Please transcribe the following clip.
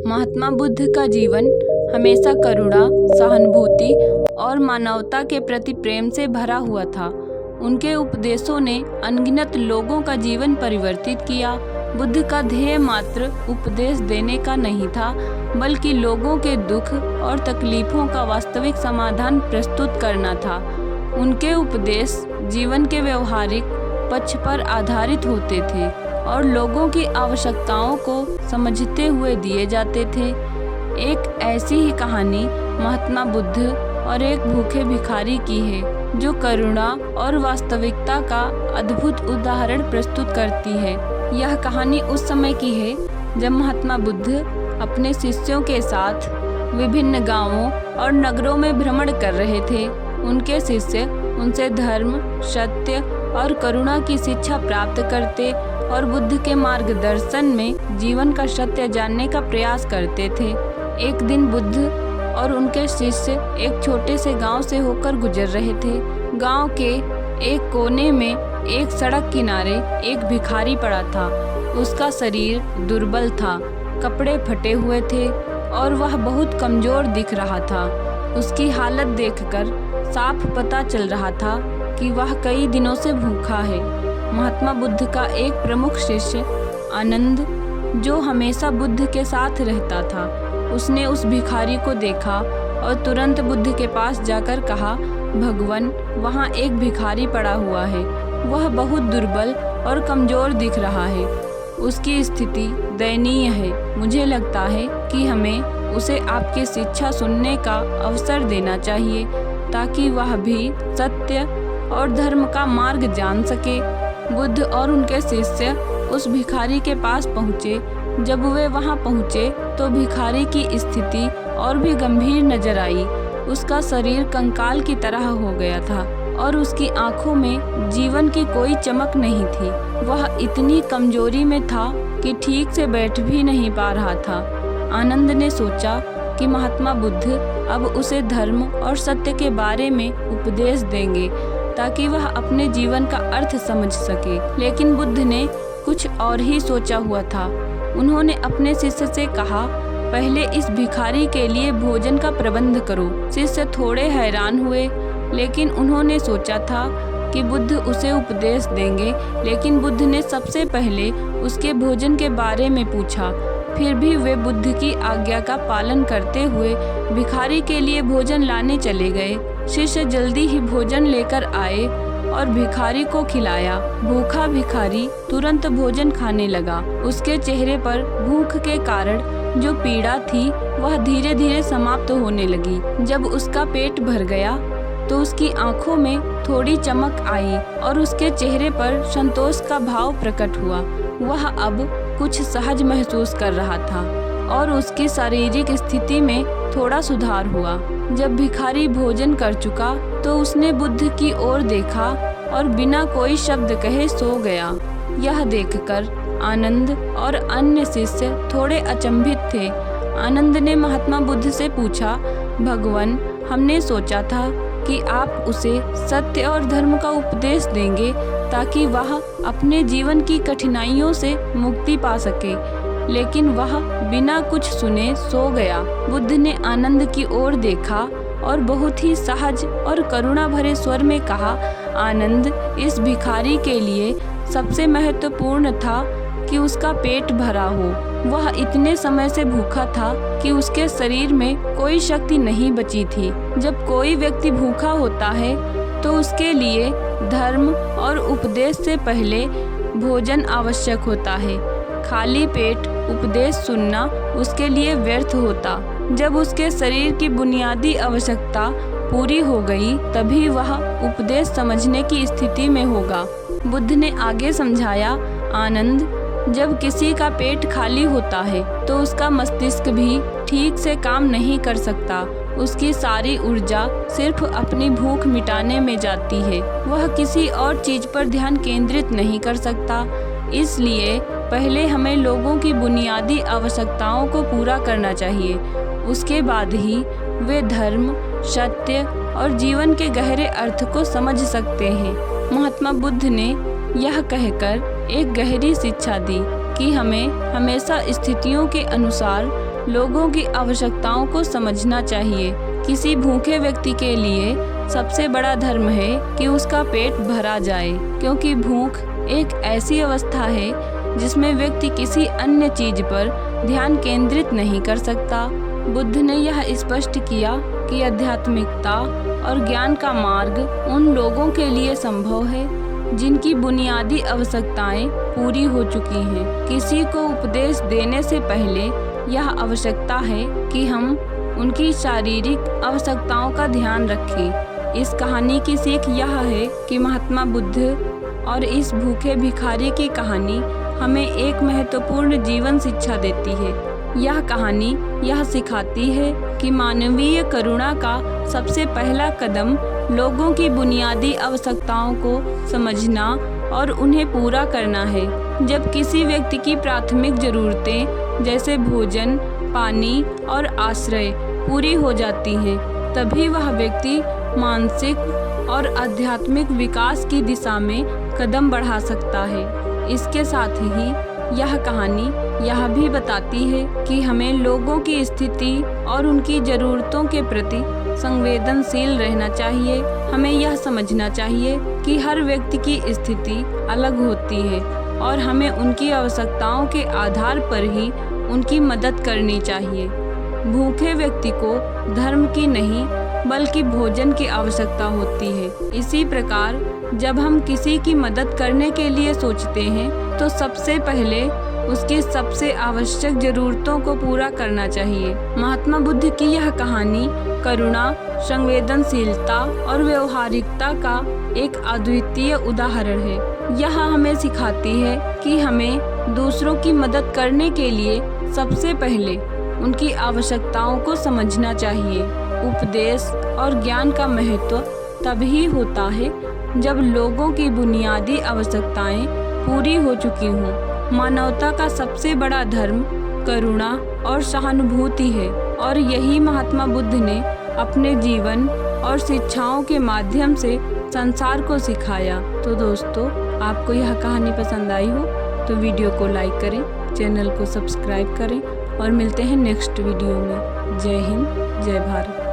महात्मा बुद्ध का जीवन हमेशा करुणा, सहानुभूति और मानवता के प्रति प्रेम से भरा हुआ था। उनके उपदेशों ने अनगिनत लोगों का जीवन परिवर्तित किया। बुद्ध का ध्येय मात्र उपदेश देने का नहीं था, बल्कि लोगों के दुख और तकलीफों का वास्तविक समाधान प्रस्तुत करना था। उनके उपदेश जीवन के व्यवहारिक पक्ष पर आधारित होते थे और लोगों की आवश्यकताओं को समझते हुए दिए जाते थे। एक ऐसी ही कहानी महात्मा बुद्ध और एक भूखे भिखारी की है, जो करुणा और वास्तविकता का अद्भुत उदाहरण प्रस्तुत करती है। यह कहानी उस समय की है जब महात्मा बुद्ध अपने शिष्यों के साथ विभिन्न गांवों और नगरों में भ्रमण कर रहे थे। उनके शिष्य उनसे धर्म, सत्य और करुणा की शिक्षा प्राप्त करते और बुद्ध के मार्गदर्शन में जीवन का सत्य जानने का प्रयास करते थे। एक दिन बुद्ध और उनके शिष्य एक छोटे से गांव से होकर गुजर रहे थे। गांव के एक कोने में एक सड़क किनारे एक भिखारी पड़ा था। उसका शरीर दुर्बल था, कपड़े फटे हुए थे और वह बहुत कमजोर दिख रहा था। उसकी हालत देखकर साफ पता चल रहा था कि वह कई दिनों से भूखा है। महात्मा बुद्ध का एक प्रमुख शिष्य आनंद, जो हमेशा बुद्ध के साथ रहता था, उसने उस भिखारी को देखा और तुरंत बुद्ध के पास जाकर कहा, भगवान, वहाँ एक भिखारी पड़ा हुआ है। वह बहुत दुर्बल और कमजोर दिख रहा है। उसकी स्थिति दयनीय है। मुझे लगता है कि हमें उसे आपकी शिक्षा सुनने का अवसर देना चाहिए, ताकि वह भी सत्य और धर्म का मार्ग जान सके। बुद्ध और उनके शिष्य उस भिखारी के पास पहुँचे। जब वे वहां पहुँचे तो भिखारी की स्थिति और भी गंभीर नजर आई। उसका शरीर कंकाल की तरह हो गया था और उसकी आंखों में जीवन की कोई चमक नहीं थी। वह इतनी कमजोरी में था कि ठीक से बैठ भी नहीं पा रहा था। आनंद ने सोचा कि महात्मा बुद्ध अब उसे धर्म और सत्य के बारे में उपदेश देंगे, ताकि वह अपने जीवन का अर्थ समझ सके। लेकिन बुद्ध ने कुछ और ही सोचा हुआ था। उन्होंने अपने शिष्य से कहा, पहले इस भिखारी के लिए भोजन का प्रबंध करो। शिष्य थोड़े हैरान हुए, लेकिन उन्होंने सोचा था कि बुद्ध उसे उपदेश देंगे। लेकिन बुद्ध ने सबसे पहले उसके भोजन के बारे में पूछा। फिर भी वे बुद्ध की आज्ञा का पालन करते हुए भिखारी के लिए भोजन लाने चले गए। शिष्य जल्दी ही भोजन लेकर आए और भिखारी को खिलाया। भूखा भिखारी तुरंत भोजन खाने लगा। उसके चेहरे पर भूख के कारण जो पीड़ा थी वह धीरे धीरे समाप्त होने लगी। जब उसका पेट भर गया तो उसकी आंखों में थोड़ी चमक आई और उसके चेहरे पर संतोष का भाव प्रकट हुआ। वह अब कुछ सहज महसूस कर रहा था और उसकी शारीरिक स्थिति में थोड़ा सुधार हुआ। जब भिखारी भोजन कर चुका तो उसने बुद्ध की ओर देखा और बिना कोई शब्द कहे सो गया। यह देखकर आनंद और अन्य शिष्य थोड़े अचंभित थे। आनंद ने महात्मा बुद्ध से पूछा, भगवान, हमने सोचा था कि आप उसे सत्य और धर्म का उपदेश देंगे, ताकि वह अपने जीवन की कठिनाइयों से मुक्ति पा सके, लेकिन वह बिना कुछ सुने सो गया। बुद्ध ने आनंद की ओर देखा और बहुत ही सहज और करुणा भरे स्वर में कहा, आनंद, इस भिखारी के लिए सबसे महत्वपूर्ण था कि उसका पेट भरा हो। वह इतने समय से भूखा था कि उसके शरीर में कोई शक्ति नहीं बची थी। जब कोई व्यक्ति भूखा होता है तो उसके लिए धर्म और उपदेश से पहले भोजन आवश्यक होता है। खाली पेट उपदेश सुनना उसके लिए व्यर्थ होता। जब उसके शरीर की बुनियादी आवश्यकता पूरी हो गई, तभी वह उपदेश समझने की स्थिति में होगा। बुद्ध ने आगे समझाया, आनंद, जब किसी का पेट खाली होता है तो उसका मस्तिष्क भी ठीक से काम नहीं कर सकता। उसकी सारी ऊर्जा सिर्फ अपनी भूख मिटाने में जाती है। वह किसी और चीज पर ध्यान केंद्रित नहीं कर सकता। इसलिए पहले हमें लोगों की बुनियादी आवश्यकताओं को पूरा करना चाहिए। उसके बाद ही वे धर्म, सत्य और जीवन के गहरे अर्थ को समझ सकते हैं। महात्मा बुद्ध ने यह कहकर एक गहरी शिक्षा दी, कि हमें हमेशा स्थितियों के अनुसार लोगों की आवश्यकताओं को समझना चाहिए। किसी भूखे व्यक्ति के लिए सबसे बड़ा धर्म है कि उसका पेट भरा जाए, क्योंकि भूख एक ऐसी अवस्था है जिसमें व्यक्ति किसी अन्य चीज पर ध्यान केंद्रित नहीं कर सकता। बुद्ध ने यह स्पष्ट किया कि आध्यात्मिकता और ज्ञान का मार्ग उन लोगों के लिए संभव है जिनकी बुनियादी आवश्यकताएं पूरी हो चुकी हैं। किसी को उपदेश देने से पहले यह आवश्यकता है कि हम उनकी शारीरिक आवश्यकताओं का ध्यान रखें। इस कहानी की सीख यह है कि महात्मा बुद्ध और इस भूखे भिखारी की कहानी हमें एक महत्वपूर्ण जीवन शिक्षा देती है। यह कहानी यह सिखाती है कि मानवीय करुणा का सबसे पहला कदम लोगों की बुनियादी आवश्यकताओं को समझना और उन्हें पूरा करना है। जब किसी व्यक्ति की प्राथमिक ज़रूरतें जैसे भोजन, पानी और आश्रय पूरी हो जाती हैं, तभी वह व्यक्ति मानसिक और आध्यात्मिक विकास की दिशा में कदम बढ़ा सकता है। इसके साथ ही यह कहानी यह भी बताती है कि हमें लोगों की स्थिति और उनकी ज़रूरतों के प्रति संवेदनशील रहना चाहिए। हमें यह समझना चाहिए कि हर व्यक्ति की स्थिति अलग होती है और हमें उनकी आवश्यकताओं के आधार पर ही उनकी मदद करनी चाहिए। भूखे व्यक्ति को धर्म की नहीं बल्कि भोजन की आवश्यकता होती है। इसी प्रकार जब हम किसी की मदद करने के लिए सोचते हैं तो सबसे पहले उसकी सबसे आवश्यक ज़रूरतों को पूरा करना चाहिए। महात्मा बुद्ध की यह कहानी करुणा, संवेदनशीलता और व्यवहारिकता का एक अद्वितीय उदाहरण है। यह हमें सिखाती है कि हमें दूसरों की मदद करने के लिए सबसे पहले उनकी आवश्यकताओं को समझना चाहिए। उपदेश और ज्ञान का महत्व तभी होता है जब लोगों की बुनियादी आवश्यकताएं पूरी हो चुकी हों। मानवता का सबसे बड़ा धर्म करुणा और सहानुभूति है और यही महात्मा बुद्ध ने अपने जीवन और शिक्षाओं के माध्यम से संसार को सिखाया। तो दोस्तों, आपको यह कहानी पसंद आई हो तो वीडियो को लाइक करें, चैनल को सब्सक्राइब करें और मिलते हैं नेक्स्ट वीडियो में। जय हिंद, जय भारत।